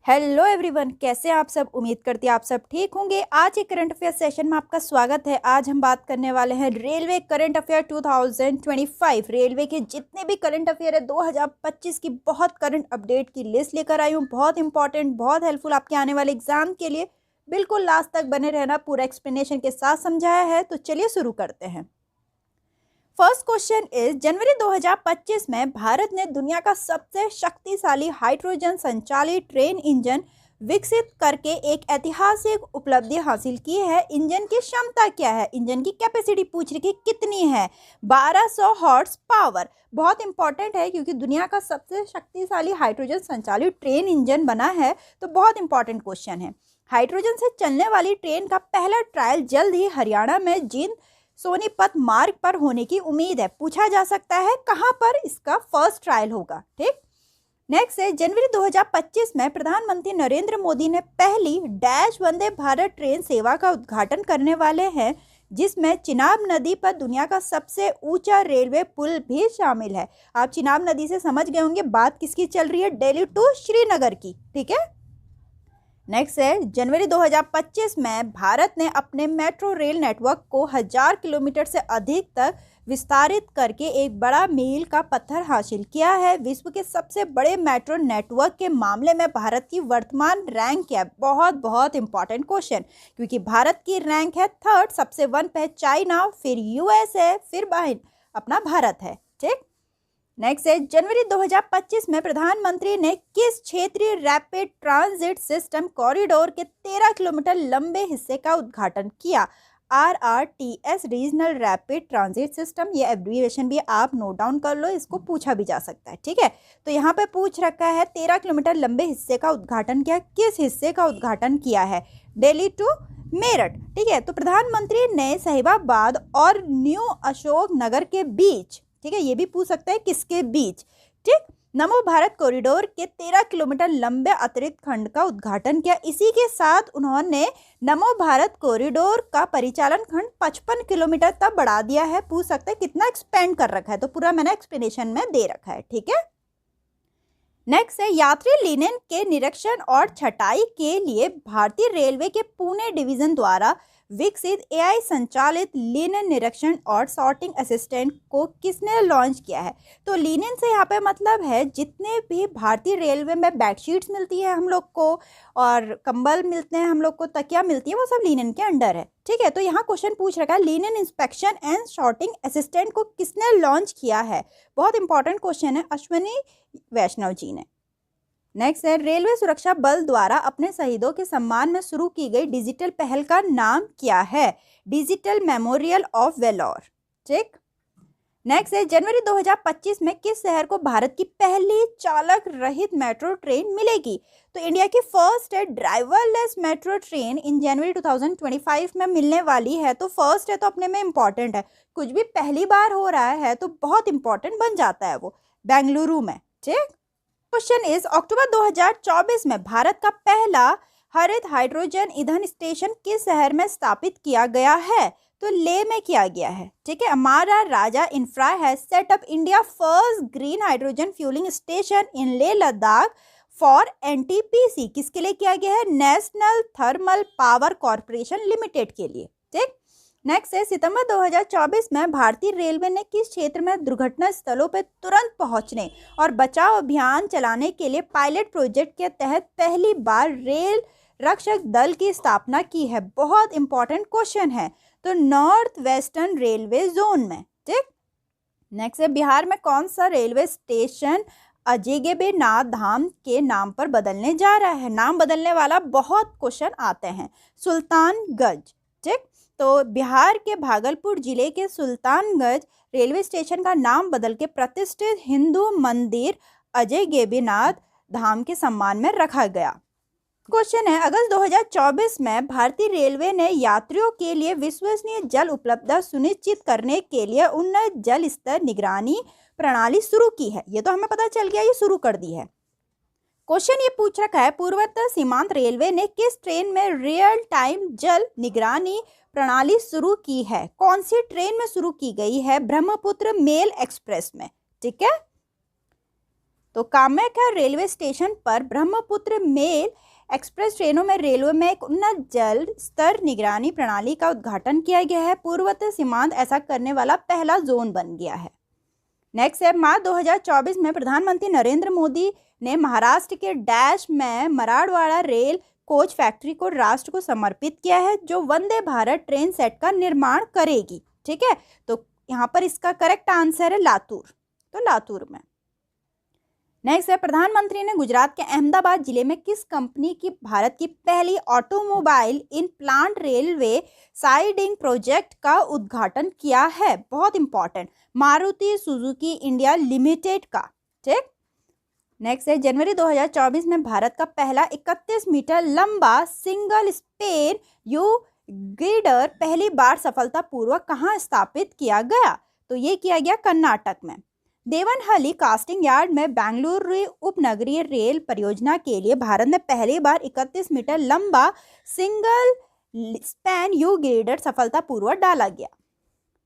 Hello everyone, कैसे हैं आप सब। उम्मीद करती हैं आप सब ठीक होंगे। आज के करंट अफेयर सेशन में आपका स्वागत है। आज हम बात करने वाले हैं रेलवे करंट अफेयर 2025। रेलवे के जितने भी करंट अफेयर है 2025 की बहुत करंट अपडेट की लिस्ट लेकर आई हूँ। बहुत इंपॉर्टेंट, बहुत हेल्पफुल आपके आने वाले एग्जाम के लिए। बिल्कुल लास्ट तक बने रहना, पूरा एक्सप्लेनेशन के साथ समझाया है। तो चलिए शुरू करते हैं। फर्स्ट क्वेश्चन इज, जनवरी 2025 में भारत ने दुनिया का सबसे शक्तिशाली हाइड्रोजन संचालित ट्रेन इंजन विकसित करके एक ऐतिहासिक उपलब्धि हासिल की है। इंजन की क्षमता क्या है, इंजन की कैपेसिटी पूछ रही कि कितनी है। 1200 हॉर्स पावर। बहुत इंपॉर्टेंट है क्योंकि दुनिया का सबसे शक्तिशाली हाइड्रोजन संचालित ट्रेन इंजन बना है, तो बहुत इंपॉर्टेंट क्वेश्चन है। हाइड्रोजन से चलने वाली ट्रेन का पहला ट्रायल जल्द ही हरियाणा में जींद सोनीपत मार्ग पर होने की उम्मीद है। पूछा जा सकता है कहां पर इसका फर्स्ट ट्रायल होगा। ठीक, नेक्स्ट है, जनवरी 2025 में प्रधानमंत्री नरेंद्र मोदी ने पहली डैश वंदे भारत ट्रेन सेवा का उद्घाटन करने वाले हैं, जिसमें चिनाब नदी पर दुनिया का सबसे ऊंचा रेलवे पुल भी शामिल है। आप चिनाब नदी से समझ गए होंगे बात किसकी चल रही है, दिल्ली टू श्रीनगर की। ठीक है, नेक्स्ट है, जनवरी 2025 में भारत ने अपने मेट्रो रेल नेटवर्क को 1000 किलोमीटर से अधिक तक विस्तारित करके एक बड़ा मील का पत्थर हासिल किया है। विश्व के सबसे बड़े मेट्रो नेटवर्क के मामले में भारत की वर्तमान रैंक क्या है। बहुत बहुत इंपॉर्टेंट क्वेश्चन, क्योंकि भारत की रैंक है थर्ड, सबसे वन पे चाइना, फिर यूएस है, फिर बाहर अपना भारत है। ठीक, नेक्स्ट है, जनवरी 2025 में प्रधानमंत्री ने किस क्षेत्रीय रैपिड ट्रांजिट सिस्टम कॉरिडोर के 13 किलोमीटर लंबे हिस्से का उद्घाटन किया। RRTS regional rapid transit system, ये एब्रिविएशन भी आप नोट डाउन कर लो, इसको पूछा भी जा सकता है। ठीक है, तो यहाँ पे पूछ रखा है 13 किलोमीटर लंबे हिस्से का उद्घाटन किया। किस हिस्से का उद्घाटन किया है, दिल्ली टू मेरठ। ठीक है, तो प्रधानमंत्री ने साहिबाबाद और न्यू अशोक नगर के बीच, ठीक है, ये भी पूछ सकता है किसके बीच, ठीक, नमो भारत कॉरिडोर के 13 किलोमीटर लंबे अतिरिक्त खंड का उद्घाटन किया। इसी के साथ उन्होंने नमो भारत कॉरिडोर का परिचालन खंड 55 किलोमीटर तक बढ़ा दिया है। पूछ सकते हैं कितना एक्सपेंड कर रखा है, तो पूरा मैंने एक्सप्लेनेशन में दे रखा है। ठीक है, नेक्स्ट है, यात्री लिनेन के निरीक्षण और छटाई के लिए भारतीय रेलवे के पुणे डिवीजन द्वारा विकसित AI संचालित लिनेन निरीक्षण और सॉर्टिंग असिस्टेंट को किसने लॉन्च किया है। तो लिनेन से यहाँ पे मतलब है जितने भी भारतीय रेलवे में बेडशीट्स मिलती है हम लोग को, और कंबल मिलते हैं हम लोग को, तकिया मिलती है, वो सब लिनेन के अंडर है। ठीक है, तो यहाँ क्वेश्चन पूछ रखा है linen inspection and sorting assistant को किसने लॉन्च किया है। बहुत इंपॉर्टेंट क्वेश्चन है, अश्विनी वैष्णव जी ने। नेक्स्ट है, रेलवे सुरक्षा बल द्वारा अपने शहीदों के सम्मान में शुरू की गई डिजिटल पहल का नाम क्या है, डिजिटल मेमोरियल ऑफ वेलोर। ठीक, नेक्स्ट है, जनवरी 2025 में किस शहर को भारत की पहली चालक रहित मेट्रो ट्रेन मिलेगी। तो इंडिया की फर्स्ट है ड्राइवरलेस मेट्रो ट्रेन इन जनवरी 2025 में मिलने वाली है। तो फर्स्ट है तो अपने में इंपॉर्टेंट है, कुछ भी पहली बार हो रहा है तो बहुत इंपॉर्टेंट बन जाता है वो, बेंगलुरु में। ठीक, क्वेश्चन इज, अक्टूबर 2024 में भारत का पहला हरित हाइड्रोजन ईंधन स्टेशन किस शहर में स्थापित किया गया है। तो ले में किया गया है। ठीक है, हमारा Raja Infra has set up India first green hydrogen fuelling station in Leh Ladakh for NTPC। किसके लिए किया गया है, National Thermal Power Corporation Limited के लिए। ठीक, नेक्स्ट है, सितंबर 2024 में भारतीय रेलवे ने किस क्षेत्र में दुर्घटना स्थलों पर तुरंत पहुंचने और बचाव अभियान चलाने के लिए पायलट प्रोजेक्ट के तहत पहली बार रेल रक्षक दल की स्थापना की है। बहुत इंपॉर्टेंट क्वेश्चन है, तो नॉर्थ वेस्टर्न रेलवे जोन में। ठीक, नेक्स्ट है, बिहार में कौन सा रेलवे स्टेशन अजयगेबेनाथ धाम के नाम पर बदलने जा रहा है। नाम बदलने वाला बहुत क्वेश्चन आते हैं, सुल्तानगंज। ठीक, तो बिहार के भागलपुर जिले के सुल्तानगंज रेलवे स्टेशन का नाम बदल के प्रतिष्ठित हिंदू मंदिर अजयगेबीनाथ धाम के सम्मान में रखा गया। क्वेश्चन है, अगस्त 2024 में भारतीय रेलवे ने यात्रियों के लिए विश्वसनीय जल उपलब्धता सुनिश्चित करने के लिए उन्नत जल स्तर निगरानी प्रणाली शुरू की है। ये तो हमें पता चल गया, ये शुरू कर दी है। क्वेश्चन ये पूछ रखा है, पूर्वोत्तर सीमांत रेलवे ने किस ट्रेन में रियल टाइम जल निगरानी प्रणाली शुरू की है। कौन सी ट्रेन में शुरू की गई है, ब्रह्मपुत्र मेल एक्सप्रेस में। ठीक है, तो कामाख्या रेलवे स्टेशन पर ब्रह्मपुत्र मेल एक्सप्रेस ट्रेनों में रेलवे में एक उन्नत जल स्तर निगरानी प्रणाली का उद्घाटन किया गया है। पूर्वोत्तर सीमांत ऐसा करने वाला पहला जोन बन गया है। नेक्स्ट है, मार्च 2024 में प्रधानमंत्री नरेंद्र मोदी ने महाराष्ट्र के डैश में मराठवाड़ा रेल कोच फैक्ट्री को राष्ट्र को समर्पित किया है, जो वंदे भारत ट्रेन सेट का निर्माण करेगी। ठीक है, तो यहाँ पर इसका करेक्ट आंसर है लातूर, तो लातूर में। नेक्स्ट है, प्रधानमंत्री ने गुजरात के अहमदाबाद जिले में किस कंपनी की भारत की पहली automobile in plant railway siding project का उद्घाटन किया है? बहुत important, Maruti Suzuki India limited का। ठीक। नेक्स्ट है, जनवरी 2024 में भारत का पहला 31 मीटर लंबा सिंगल स्पेन यू गिडर पहली बार सफलतापूर्वक कहाँ स्थापित किया गया? तो ये किया गया कर्नाटक में। देवनहल्ली कास्टिंग यार्ड में बेंगलुरु उपनगरीय रेल परियोजना के लिए भारत में पहली बार 31 मीटर लंबा सिंगल स्पैन यू गिडर सफलतापूर्वक डाला गया।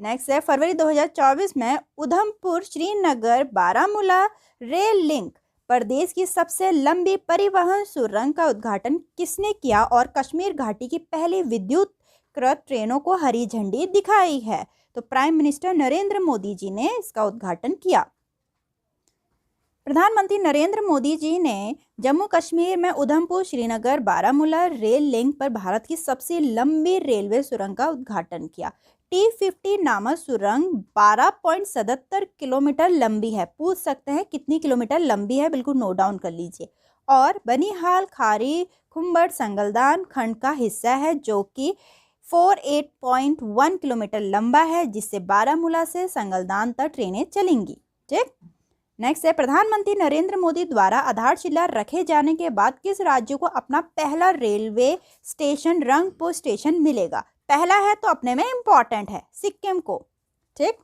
नेक्स्ट है, फरवरी 2024 में उधमपुर श्रीनगर बारामूला रेल लिंक प्रदेश की सबसे लंबी परिवहन सुरंग का उद्घाटन किसने किया और कश्मीर घाटी की पहली विद्युतकृत ट्रेनों को हरी झंडी दिखाई है? तो प्राइम मिनिस्टर नरेंद्र मोदी जी ने इसका उद्घाटन किया। प्रधानमंत्री नरेंद्र मोदी जी ने जम्मू कश्मीर में उधमपुर श्रीनगर बारामूला रेल लिंक पर भारत की सबसे लंबी रेलवे सुरंग का उद्घाटन किया। T50 नामक सुरंग 12.77 किलोमीटर लंबी है। पूछ सकते हैं कितनी किलोमीटर लंबी है, बिल्कुल नोट डाउन कर लीजिए। और बनिहाल खारी खुम्बड़ संगलदान खंड का हिस्सा है, जो कि 48.1 किलोमीटर लंबा है, जिससे बारामूला से संगलदान तक ट्रेनें चलेंगी। ठीक। नेक्स्ट है, प्रधानमंत्री नरेंद्र मोदी द्वारा आधारशिला रखे जाने के बाद किस राज्य को अपना पहला रेलवे स्टेशन रंगपुर स्टेशन मिलेगा? पहला है तो अपने में इंपॉर्टेंट है, सिक्किम को। ठीक।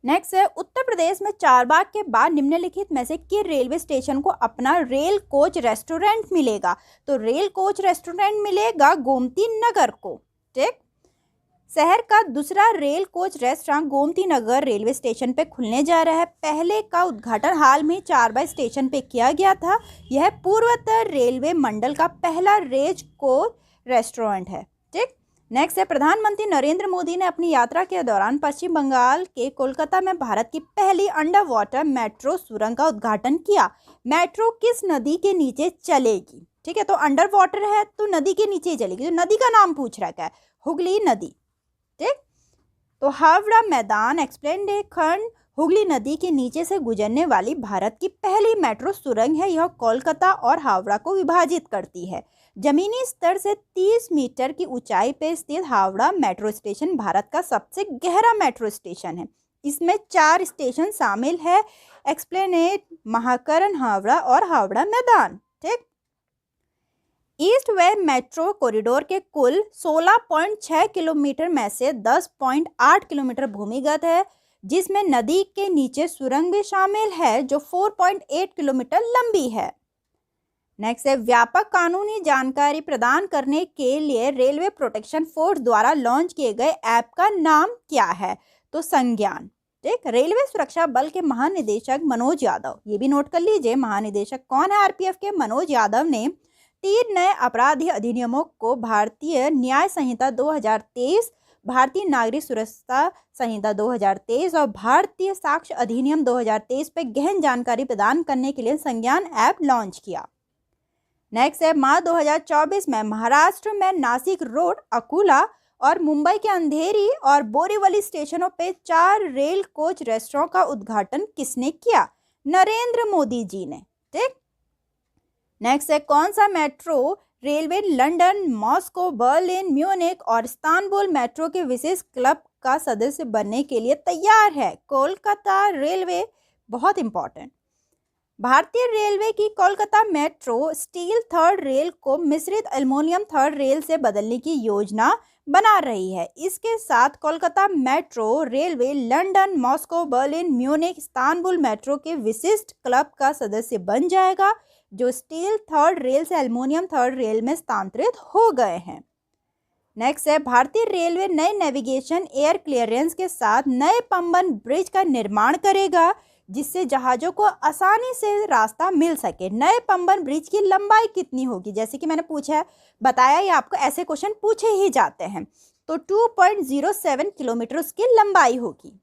नेक्स्ट है, उत्तर प्रदेश में चारबाग के बाद निम्नलिखित में से किस रेलवे स्टेशन को अपना रेल कोच रेस्टोरेंट मिलेगा? तो रेल कोच रेस्टोरेंट मिलेगा गोमती नगर को। ठीक। शहर का दूसरा rail coach restaurant Gomti Nagar railway station पे खुलने जा रहा है। पहले का उद्घाटन हाल में चारबाग स्टेशन पे किया गया था। यह पूर्वोत्तर रेलवे मंडल का पहला रेल कोच रेस्टोरेंट है। ठीक। नेक्स्ट है, प्रधानमंत्री नरेंद्र मोदी ने अपनी यात्रा के दौरान पश्चिम बंगाल के कोलकाता में भारत की पहली अंडर वाटर मेट्रो सुरंग का उद्घाटन किया। मेट्रो किस नदी के नीचे चलेगी? ठीक है, तो अंडर वाटर है तो नदी के नीचे ही चलेगी। तो नदी का नाम पूछ रखा है, हुगली नदी। ठीक। तो हावड़ा मैदान एक्सप्लेनेड खंड हुगली नदी के नीचे से गुजरने वाली भारत की पहली मेट्रो सुरंग है। यह कोलकाता और हावड़ा को विभाजित करती है। जमीनी स्तर से 30 मीटर की ऊंचाई पर स्थित हावड़ा मेट्रो स्टेशन भारत का सबसे गहरा मेट्रो स्टेशन है। इसमें 4 स्टेशन शामिल है, एक्सप्लेनेड, महाकरण हावड़ा और हावड़ा मैदान। ठीक। ईस्ट वेस्ट मेट्रो कॉरिडोर के कुल 16.6 किलोमीटर में से 10.8 किलोमीटर भूमिगत है, जिसमें नदी के नीचे सुरंग भी शामिल है, जो 4.8 किलोमीटर लंबी है। नेक्स्ट है, व्यापक कानूनी जानकारी प्रदान करने के लिए रेलवे प्रोटेक्शन फोर्स द्वारा लॉन्च किए गए ऐप का नाम क्या है? तो संज्ञान। ठीक। रेलवे सुरक्षा बल के महानिदेशक मनोज यादव, ये भी नोट कर लीजिए, महानिदेशक कौन है? आरपीएफ के मनोज यादव ने 3 नए अपराधी अधिनियमों को भारतीय न्याय संहिता 2023, भारतीय नागरिक सुरक्षा संहिता 2023 और भारतीय साक्ष्य अधिनियम 2023 पर गहन जानकारी प्रदान करने के लिए संज्ञान ऐप लॉन्च किया। नेक्स्ट है, मार्च 2024 में महाराष्ट्र में नासिक रोड, अकोला और मुंबई के अंधेरी और बोरीवली स्टेशनों पे 4 रेल कोच रेस्टोरेंट का उद्घाटन किसने किया? नरेंद्र मोदी जी ने। ठीक। नेक्स्ट है, कौन सा metro railway London, Moscow, Berlin, Munich और इस्तांबुल मेट्रो के विशेष क्लब का सदस्य बनने के लिए तैयार है? कोलकाता रेलवे। बहुत इंपॉर्टेंट। भारतीय रेलवे की Kolkata metro steel third rail को मिश्रित एल्युमिनियम थर्ड रेल से बदलने की योजना बना रही है। इसके साथ Kolkata metro railway London, Moscow, Berlin, Munich, Istanbul metro के विशिष्ट क्लब का सदस्य बन जाएगा, जो स्टील थर्ड रेल से एल्युमिनियम थर्ड रेल में स्थानांतरित हो गए हैं। नेक्स्ट है, भारतीय रेलवे नए नेविगेशन एयर क्लियरेंस के साथ नए पंबन ब्रिज का निर्माण करेगा, जिससे जहाज़ों को आसानी से रास्ता मिल सके। नए पंबन ब्रिज की लंबाई कितनी होगी? जैसे कि मैंने बताया या आपको ऐसे क्वेश्चन पूछे ही जाते हैं। तो 2.07 किलोमीटर उसकी लंबाई होगी।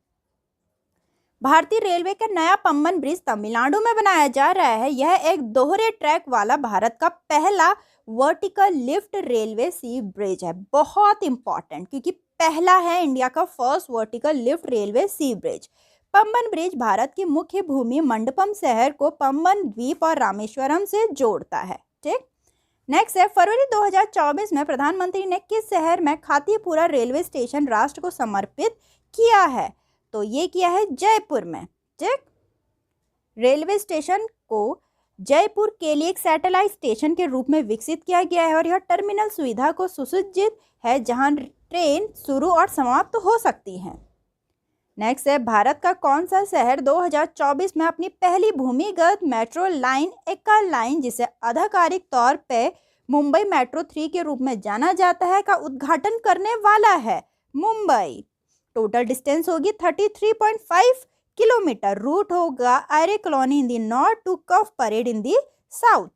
भारतीय रेलवे का नया पंबन ब्रिज तमिलनाडु में बनाया जा रहा है। यह एक दोहरे ट्रैक वाला भारत का पहला वर्टिकल लिफ्ट रेलवे सी ब्रिज है। बहुत इंपॉर्टेंट, क्योंकि पहला है इंडिया का फर्स्ट वर्टिकल लिफ्ट रेलवे सी ब्रिज। पंबन ब्रिज भारत की मुख्य भूमि मंडपम शहर को पंबन द्वीप और रामेश्वरम से जोड़ता है। ठीक, नेक्स्ट है, फरवरी 2024 में प्रधानमंत्री ने किस शहर में खातीपुरा रेलवे स्टेशन राष्ट्र को समर्पित किया है? तो ये किया है जयपुर में। ठीक, रेलवे स्टेशन को जयपुर के लिए एक सैटेलाइट स्टेशन के रूप में विकसित किया गया है और यह टर्मिनल सुविधा को सुसज्जित है, जहां ट्रेन शुरू और समाप्त हो सकती हैं। नेक्स्ट है, भारत का कौन सा शहर 2024 में अपनी पहली भूमिगत मेट्रो लाइन एकल लाइन, जिसे आधिकारिक तौर पे मुंबई मेट्रो 3 के रूप में जाना जाता है, का उद्घाटन करने वाला है? मुंबई। टोटल डिस्टेंस होगी 33.5 किलोमीटर। रूट होगा Arya colony in the north to Cuff Parade in the south.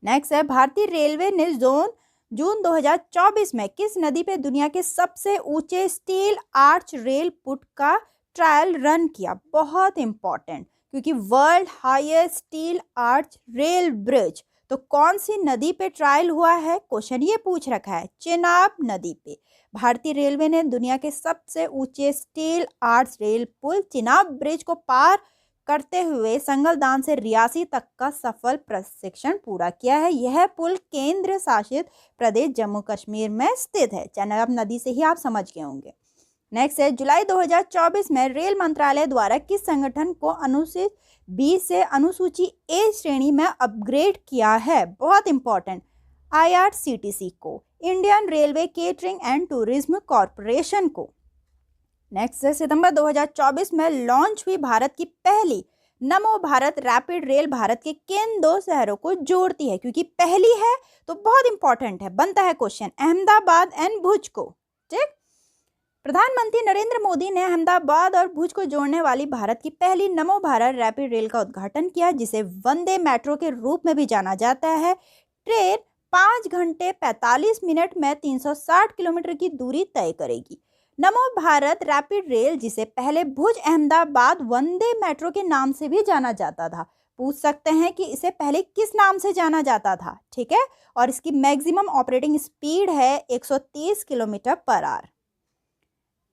Next है, भारतीय रेलवे ने जून 2024 में किस नदी पे दुनिया के सबसे ऊंचे स्टील आर्च रेल पुट का ट्रायल रन किया? बहुत इंपॉर्टेंट, क्योंकि world highest steel arch rail bridge तो कौन सी नदी पे ट्रायल हुआ है? क्वेश्चन ये पूछ रखा है, चेनाब नदी पे। भारतीय रेलवे ने दुनिया के सबसे ऊंचे स्टील आर्च रेल पुल चेनाब ब्रिज को पार करते हुए संगलदान से रियासी तक का सफल प्रशिक्षण पूरा किया है। यह पुल केंद्र शासित प्रदेश जम्मू कश्मीर में स्थित है। चेनाब नदी से ही आप समझ गए होंगे। नेक्स्ट है, जुलाई 2024 में रेल मंत्रालय द्वारा किस संगठन को अनुसूची बी से अनुसूची ए श्रेणी में अपग्रेड किया है? बहुत इंपॉर्टेंट, IRCTC को, Indian railway catering and tourism corporation को। नेक्स्ट है, सितंबर 2024 में लॉन्च हुई भारत की पहली नमो भारत रैपिड रेल भारत के किन 2 शहरों को जोड़ती है? क्योंकि पहली है तो बहुत इंपॉर्टेंट है, बनता है क्वेश्चन, अहमदाबाद एंड भुज को। ठीक, प्रधानमंत्री नरेंद्र मोदी ने अहमदाबाद और भुज को जोड़ने वाली भारत की पहली नमो भारत रैपिड रेल का उद्घाटन किया, जिसे वंदे मेट्रो के रूप में भी जाना जाता है। ट्रेन 5 घंटे 45 मिनट में 360 किलोमीटर की दूरी तय करेगी। नमो भारत रैपिड रेल, जिसे पहले भुज अहमदाबाद वंदे मेट्रो के नाम से भी जाना जाता था, पूछ सकते हैं कि इसे पहले किस नाम से जाना जाता था? ठीक है, और इसकी मैक्सिमम ऑपरेटिंग स्पीड है 130 किलोमीटर पर आवर।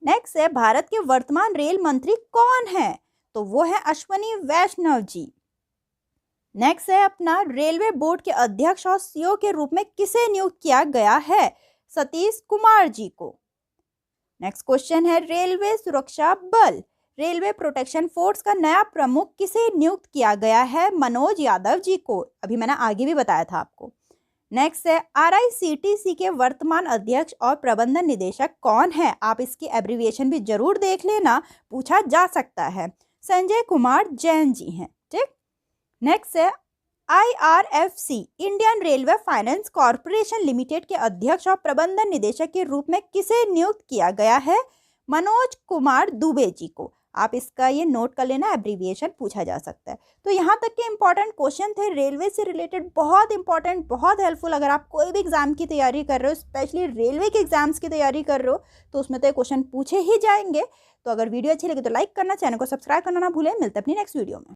नेक्स्ट है, भारत के वर्तमान रेल मंत्री कौन है? तो वो है अश्वनी वैष्णव जी। नेक्स्ट है, अपना रेलवे बोर्ड के अध्यक्ष और सीईओ के रूप में किसे नियुक्त किया गया है? सतीश कुमार जी को। नेक्स्ट क्वेश्चन है, रेलवे सुरक्षा बल रेलवे प्रोटेक्शन फोर्स का नया प्रमुख किसे नियुक्त किया गया है? मनोज यादव जी को। अभी मैंने आगे भी बताया था आपको। नेक्स्ट है, RICTC के वर्तमान अध्यक्ष और प्रबंधन निदेशक कौन है? आप इसकी एब्रीविएशन भी जरूर देख लेना, पूछा जा सकता है। संजय कुमार जैन जी हैं। ठीक, नेक्स्ट है, IRFC Indian railway finance corporation limited के अध्यक्ष और प्रबंधन निदेशक के रूप में किसे नियुक्त किया गया है? मनोज कुमार दुबे जी को। आप इसका ये नोट कर लेना, एब्रीविएशन पूछा जा सकता है। तो यहाँ तक के इंपॉर्टेंट क्वेश्चन थे रेलवे से रिलेटेड, बहुत इंपॉर्टेंट, बहुत हेल्पफुल। अगर आप कोई भी एग्जाम की तैयारी कर रहे हो, स्पेशली रेलवे के एग्जाम्स की तैयारी कर रहे हो, तो उसमें तो ये क्वेश्चन पूछे ही जाएंगे। तो अगर वीडियो अच्छी लगे तो लाइक करना, चैनल को सब्सक्राइब करना ना भूलें। मिलते हैं अपनी नेक्स्ट वीडियो में।